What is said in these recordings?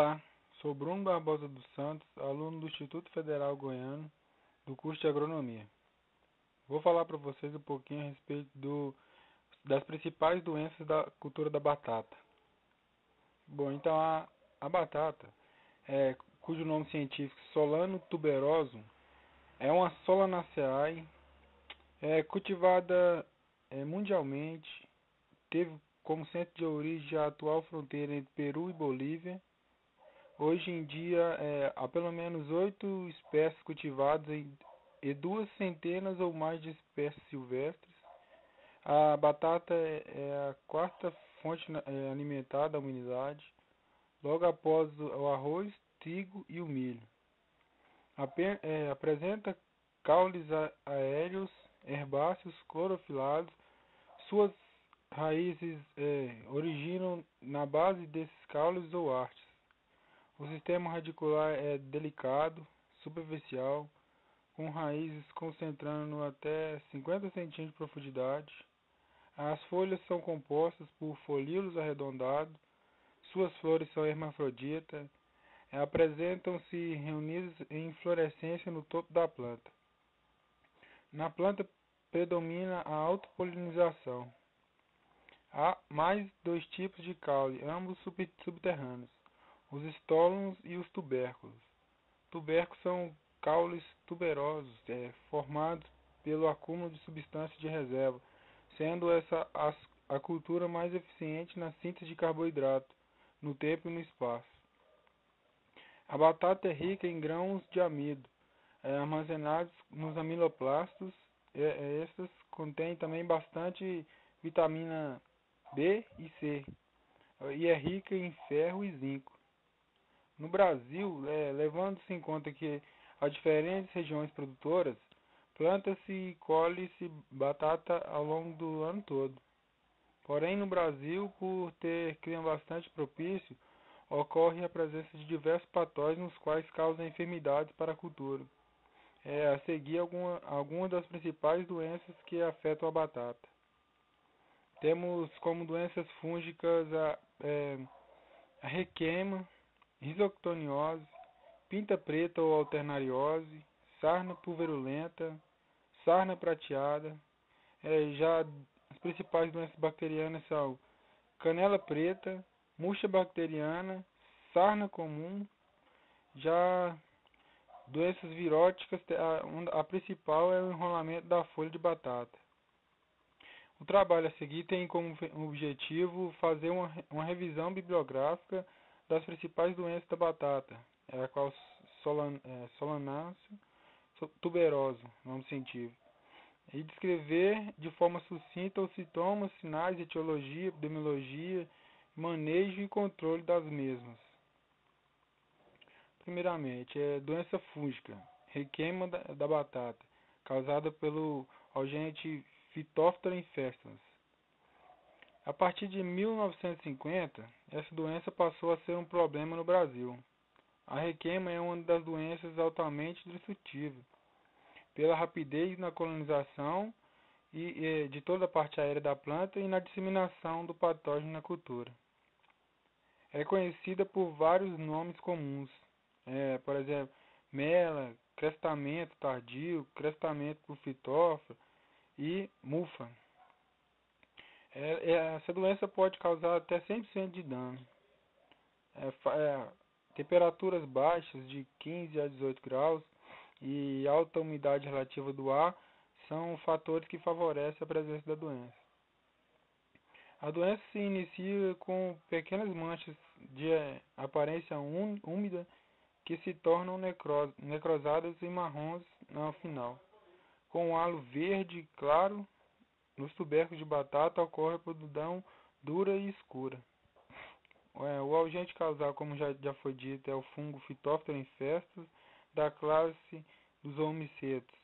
Olá, sou Bruno Barbosa dos Santos, aluno do Instituto Federal Goiano, do curso de Agronomia. Vou falar para vocês um pouquinho a respeito das principais doenças da cultura da batata. Bom, então a batata, cujo nome científico é Solano tuberosum, é uma Solanaceae, cultivada mundialmente, teve como centro de origem a atual fronteira entre Peru e Bolívia. Hoje em dia, há pelo menos 8 espécies cultivadas e 2 centenas ou mais de espécies silvestres. A batata é a quarta fonte alimentar da humanidade, logo após o arroz, trigo e o milho. Apresenta caules aéreos, herbáceos, clorofilados. Suas raízes originam na base desses caules ou hastes. O sistema radicular é delicado, superficial, com raízes concentrando até 50 centímetros de profundidade. As folhas são compostas por folíolos arredondados. Suas flores são hermafroditas. Apresentam-se reunidas em inflorescência no topo da planta. Na planta predomina a autopolinização. Há mais 2 tipos de caule, ambos subterrâneos: os estolonos e os tubérculos. Tubérculos são caules tuberosos, formados pelo acúmulo de substâncias de reserva, sendo essa a cultura mais eficiente na síntese de carboidrato, no tempo e no espaço. A batata é rica em grãos de amido, armazenados nos amiloplastos. Estes contêm também bastante vitamina B e C, e é rica em ferro e zinco. No Brasil, levando-se em conta que há diferentes regiões produtoras, planta-se e colhe-se batata ao longo do ano todo. Porém, no Brasil, por ter clima bastante propício, ocorre a presença de diversos patógenos, quais causam enfermidades para a cultura. A seguir, algumas das principais doenças que afetam a batata. Temos como doenças fúngicas a requema, risoctoniose, pinta preta ou alternariose, sarna pulverulenta, sarna prateada. Já as principais doenças bacterianas são canela preta, murcha bacteriana, sarna comum. Já doenças viróticas, a principal é o enrolamento da folha de batata. O trabalho a seguir tem como objetivo fazer uma revisão bibliográfica das principais doenças da batata, a qual Solanaceae tuberosa, nome científico, e descrever de forma sucinta os sintomas, sinais, etiologia, epidemiologia, manejo e controle das mesmas. Primeiramente, doença fúngica, requeima da batata, causada pelo agente Phytophthora infestans. A partir de 1950, essa doença passou a ser um problema no Brasil. A requeima é uma das doenças altamente destrutivas, pela rapidez na colonização de toda a parte aérea da planta e na disseminação do patógeno na cultura. É conhecida por vários nomes comuns, por exemplo, mela, crestamento tardio, crestamento por fitófora e mufa. Essa doença pode causar até 100% de dano. Temperaturas baixas de 15 a 18 graus e alta umidade relativa do ar são fatores que favorecem a presença da doença. A doença se inicia com pequenas manchas de aparência úmida que se tornam necrosadas e marrons no final. Com um halo verde claro, nos tubérculos de batata ocorre a podridão dura e escura. O agente causal, como já foi dito, é o fungo Phytophthora infestus, da classe dos homicetos.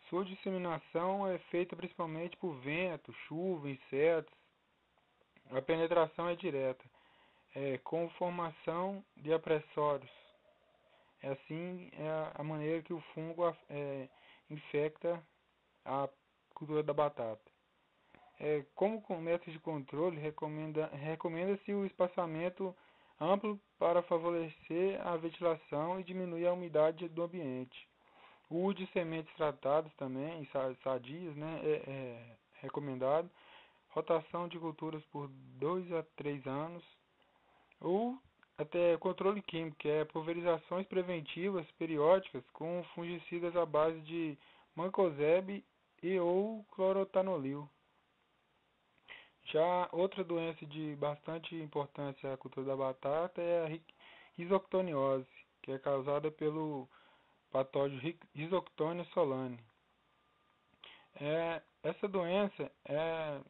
Sua disseminação é feita principalmente por vento, chuva, insetos. A penetração é direta, com formação de apressórios. Assim é a maneira que o fungo infecta a cultura da batata. Como método de controle, recomenda-se o espaçamento amplo para favorecer a ventilação e diminuir a umidade do ambiente. O uso de sementes tratadas também, sadias, né, é recomendado. Rotação de culturas por 2 a 3 anos. Ou até controle químico, que é pulverizações preventivas periódicas com fungicidas à base de mancozeb e ou clorotanolil. Já outra doença de bastante importância à cultura da batata é a risoctoniose, que é causada pelo patógeno Rhizoctonia solani. Essa doença é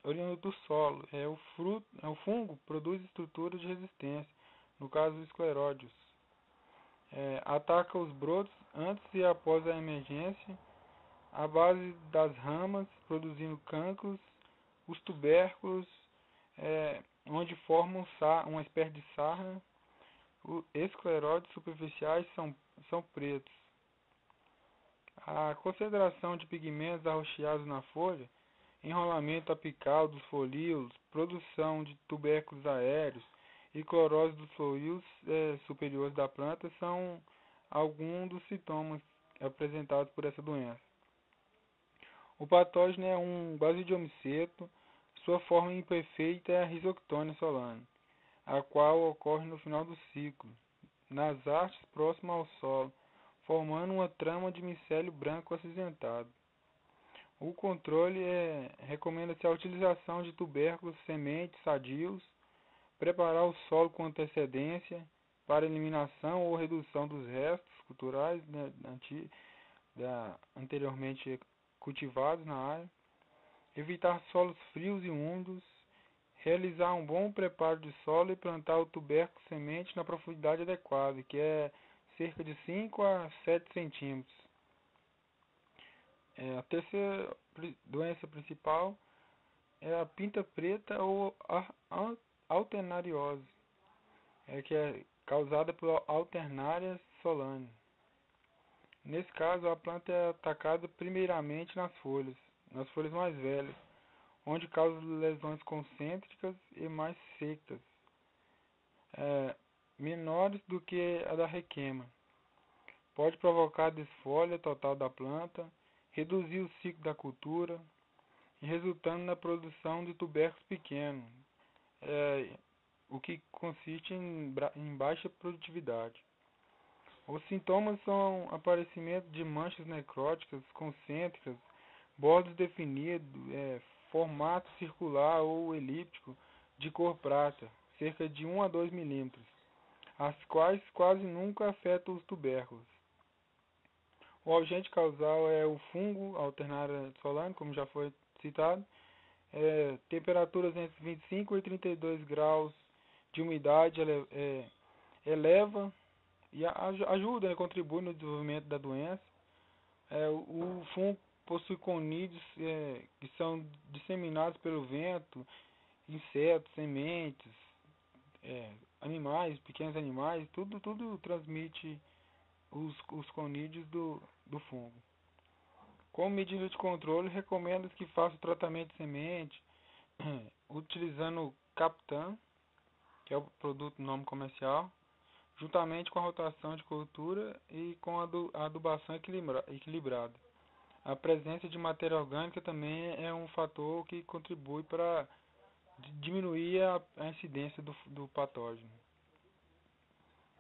oriunda do solo. O fungo produz estruturas de resistência, no caso escleródios. Ataca os brotos antes e após a emergência, a base das ramas, produzindo cancros, os tubérculos, onde formam uma espécie de sarna. Os escleródios superficiais são pretos. A concentração de pigmentos arroxeados na folha, enrolamento apical dos folíolos, produção de tubérculos aéreos e clorose dos folíolos superiores da planta são alguns dos sintomas apresentados por essa doença. O patógeno é um basidiomiceto, sua forma imperfeita é a Rhizoctonia solani, a qual ocorre no final do ciclo, nas hastes próximas ao solo, formando uma trama de micélio branco acinzentado. O controle recomenda-se a utilização de tubérculos, sementes, sadios, preparar o solo com antecedência para eliminação ou redução dos restos culturais, né, anteriormente cultivados na área, evitar solos frios e úmidos, realizar um bom preparo de solo e plantar o tubérculo semente na profundidade adequada, que é cerca de 5 a 7 centímetros. A terceira doença principal é a pinta preta ou a alternariose, que é causada por Alternaria solani. Nesse caso, a planta é atacada primeiramente nas folhas mais velhas, onde causa lesões concêntricas e mais secas, menores do que a da requema. Pode provocar desfolha total da planta, reduzir o ciclo da cultura, resultando na produção de tubérculos pequenos, o que consiste em baixa produtividade. Os sintomas são aparecimento de manchas necróticas concêntricas, bordos definidos, formato circular ou elíptico, de cor prata, cerca de 1 a 2 milímetros, as quais quase nunca afetam os tubérculos. O agente causal é o fungo Alternaria solani, como já foi citado. Temperaturas entre 25 e 32 graus de umidade eleva e ajuda, contribui no desenvolvimento da doença. O fungo possui conídeos que são disseminados pelo vento, insetos, sementes, animais, pequenos animais, tudo transmite os conídeos do fungo. Como medida de controle, recomenda que faça o tratamento de semente utilizando o Captan, que é o produto nome comercial, juntamente com a rotação de cultura e com a adubação equilibrada. A presença de matéria orgânica também é um fator que contribui para diminuir a incidência do patógeno.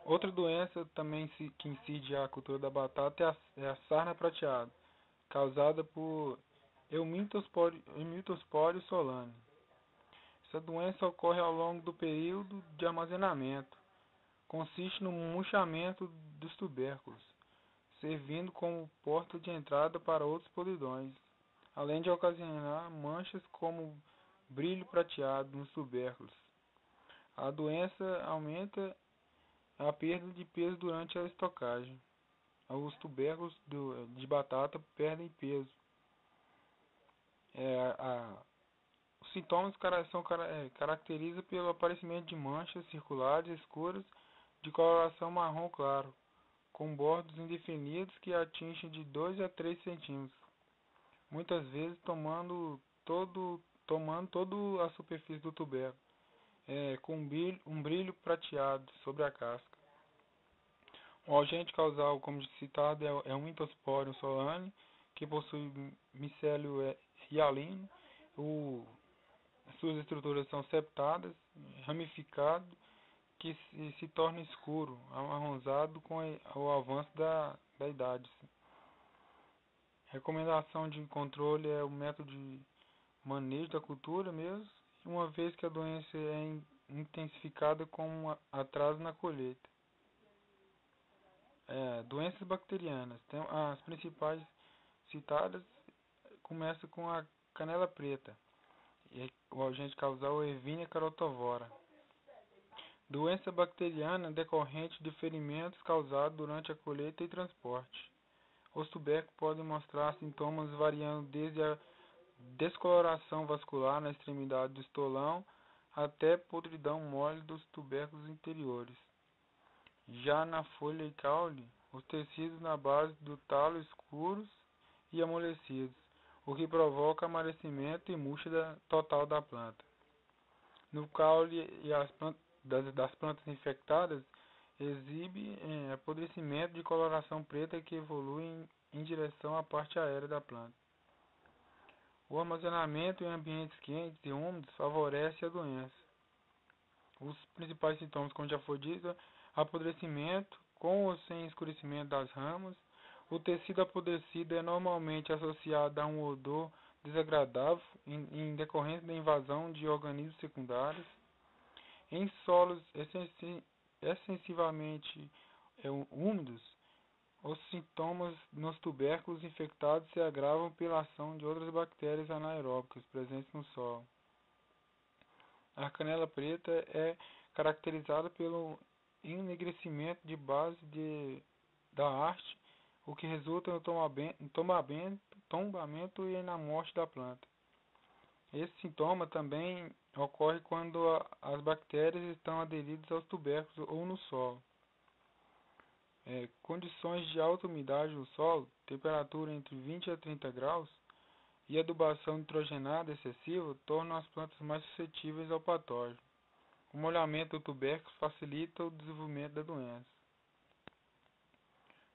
Outra doença também que incide a cultura da batata é a sarna prateada, causada por Eumytosporium solani. Essa doença ocorre ao longo do período de armazenamento. Consiste no murchamento dos tubérculos, servindo como porta de entrada para outros polidões, além de ocasionar manchas como brilho prateado nos tubérculos. A doença aumenta a perda de peso durante a estocagem. Os tubérculos de batata perdem peso. Os sintomas caracterizam pelo aparecimento de manchas circulares escuras de coloração marrom claro, com bordos indefinidos que atingem de 2 a 3 centímetros, muitas vezes tomando toda a superfície do tubérculo. com um brilho prateado sobre a casca. O agente causal, como citado, é um Intosporium solane, que possui micélio hialino. Suas estruturas são septadas, ramificado, que se torna escuro, amarronzado com o avanço da idade. Recomendação de controle é o método de manejo da cultura mesmo, uma vez que a doença é intensificada com um atraso na colheita. Doenças bacterianas. As principais citadas começam com a canela preta. E o agente causal é Ervínia carotovora. Doença bacteriana decorrente de ferimentos causados durante a colheita e transporte. Os tubérculos podem mostrar sintomas variando desde a descoloração vascular na extremidade do estolão até podridão mole dos tubérculos interiores. Já na folha e caule, os tecidos na base do talo escuros e amolecidos, o que provoca amarecimento e murcha total da planta. No caule e das plantas infectadas, exibe apodrecimento de coloração preta que evolui em direção à parte aérea da planta. O armazenamento em ambientes quentes e úmidos favorece a doença. Os principais sintomas, como já foi dito, apodrecimento com ou sem escurecimento das ramas. O tecido apodrecido é normalmente associado a um odor desagradável em decorrência da invasão de organismos secundários. Em solos excessivamente úmidos, os sintomas nos tubérculos infectados se agravam pela ação de outras bactérias anaeróbicas presentes no solo. A canela preta é caracterizada pelo enegrecimento de base da haste, o que resulta no tombamento e na morte da planta. Esse sintoma também ocorre quando as bactérias estão aderidas aos tubérculos ou no solo. Condições de alta umidade no solo, temperatura entre 20 a 30 graus e adubação nitrogenada excessiva tornam as plantas mais suscetíveis ao patógeno. O molhamento do tubérculo facilita o desenvolvimento da doença.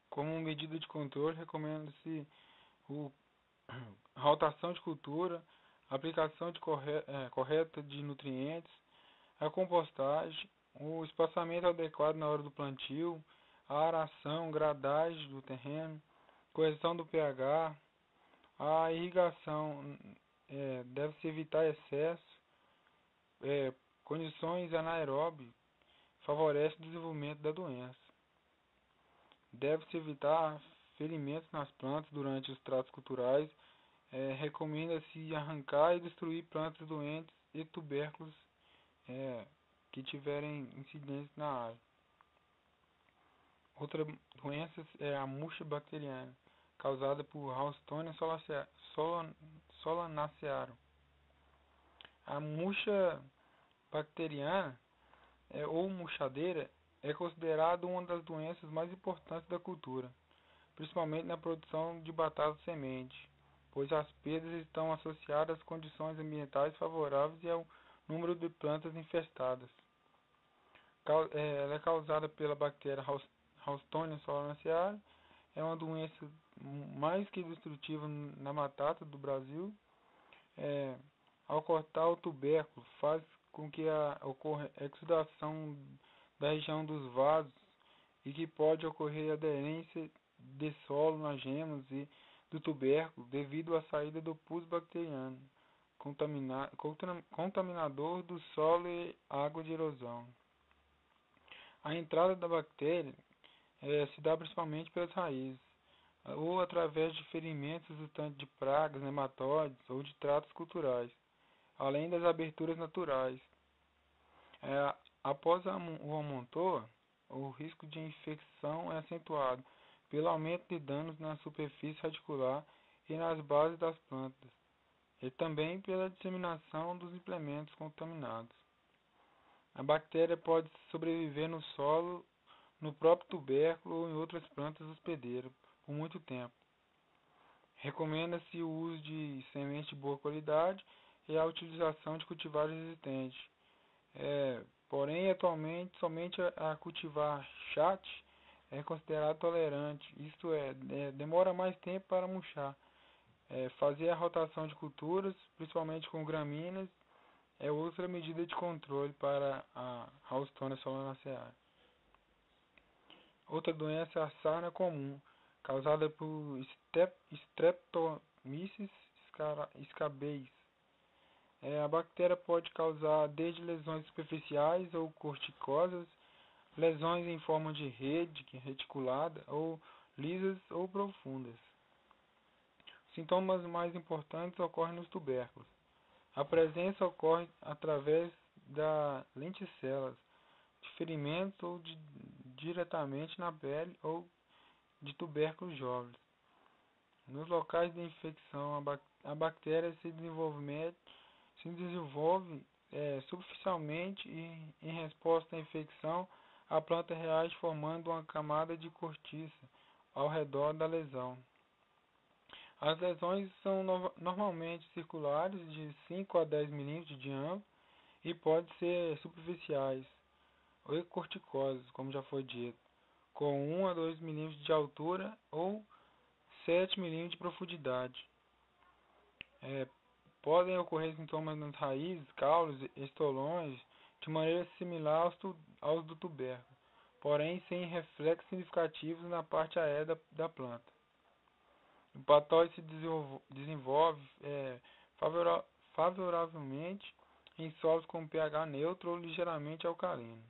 Como medida de controle, recomenda-se a rotação de cultura, a aplicação correta de nutrientes, a compostagem, o espaçamento adequado na hora do plantio, a aração, gradagem do terreno, correção do pH, a irrigação, deve-se evitar excesso, condições anaeróbias favorecem o desenvolvimento da doença. Deve-se evitar ferimentos nas plantas durante os tratos culturais. Recomenda-se arrancar e destruir plantas doentes e tubérculos que tiverem incidência na área. Outra doença é a murcha bacteriana, causada por Haustonia solanacearum. A murcha bacteriana ou murchadeira é considerada uma das doenças mais importantes da cultura, principalmente na produção de batata semente, pois as perdas estão associadas às condições ambientais favoráveis e ao número de plantas infestadas. Ela é causada pela bactéria Haustonia solanacearum, é uma doença mais que destrutiva na batata do Brasil. Ao cortar o tubérculo, faz com que ocorra exudação da região dos vasos e que pode ocorrer aderência de solo nas gemas e do tubérculo devido à saída do pus bacteriano, contaminador do solo e água de erosão. A entrada da bactéria se dá principalmente pelas raízes, ou através de ferimentos resultantes de pragas, nematóides ou de tratos culturais, além das aberturas naturais. Após o amontoa, o risco de infecção é acentuado pelo aumento de danos na superfície radicular e nas bases das plantas, e também pela disseminação dos implementos contaminados. A bactéria pode sobreviver no solo, no próprio tubérculo ou em outras plantas hospedeiras por muito tempo. Recomenda-se o uso de sementes de boa qualidade e a utilização de cultivares resistentes. Porém, atualmente, somente a cultivar chat é considerado tolerante, isto é, demora mais tempo para murchar. Fazer a rotação de culturas, principalmente com gramíneas, é outra medida de controle para a Housetonia solanaceae. Outra doença é a sarna comum, causada por Streptomyces scabies. A bactéria pode causar desde lesões superficiais ou corticosas, lesões em forma de rede reticulada ou lisas ou profundas. Os sintomas mais importantes ocorrem nos tubérculos. A presença ocorre através da lenticelas, de ferimentos ou diretamente na pele ou de tubérculos jovens. Nos locais de infecção, a bactéria se desenvolve superficialmente e, em resposta à infecção, a planta reage formando uma camada de cortiça ao redor da lesão. As lesões são normalmente circulares, de 5 a 10 mm de diâmetro, e podem ser superficiais ou corticosas, como já foi dito, com 1 a 2 mm de altura ou 7 mm de profundidade. Podem ocorrer sintomas nas raízes, caules, estolões, de maneira similar aos do tubérculo, porém sem reflexos significativos na parte aérea da planta. O patógeno se desenvolve favoravelmente em solos com pH neutro ou ligeiramente alcalino.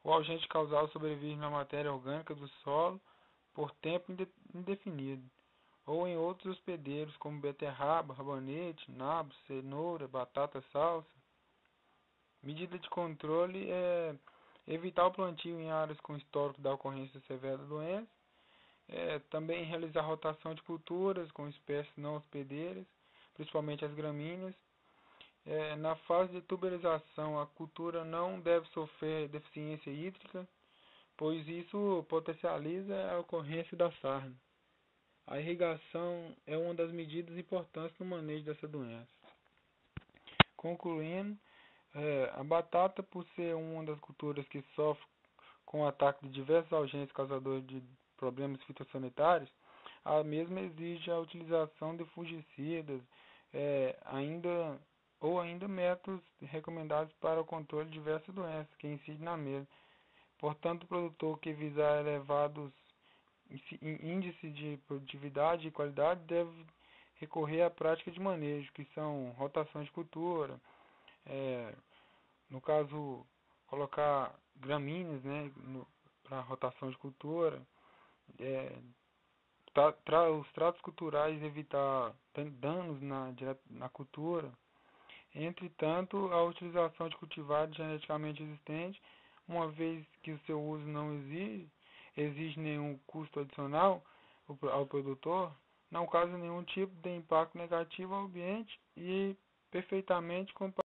O agente causal sobrevive na matéria orgânica do solo por tempo indefinido, ou em outros hospedeiros como beterraba, rabanete, nabo, cenoura, batata, salsa. Medida de controle é evitar o plantio em áreas com histórico da ocorrência severa da doença, também realizar rotação de culturas com espécies não hospedeiras, principalmente as gramíneas. Na fase de tuberização, a cultura não deve sofrer deficiência hídrica, pois isso potencializa a ocorrência da sarna. A irrigação é uma das medidas importantes no manejo dessa doença. Concluindo, a batata, por ser uma das culturas que sofre com o ataque de diversos agentes causadores de problemas fitossanitários, a mesma exige a utilização de fungicidas, ainda métodos recomendados para o controle de diversas doenças que incidem na mesma. Portanto, o produtor que visar elevados índices de produtividade e qualidade deve recorrer à prática de manejo, que são rotações de cultura, no caso, colocar gramíneas, né, para rotação de cultura, os tratos culturais, evitar danos na cultura. Entretanto, a utilização de cultivares geneticamente existentes, uma vez que o seu uso não exige nenhum custo adicional ao produtor, não causa nenhum tipo de impacto negativo ao ambiente e perfeitamente compatível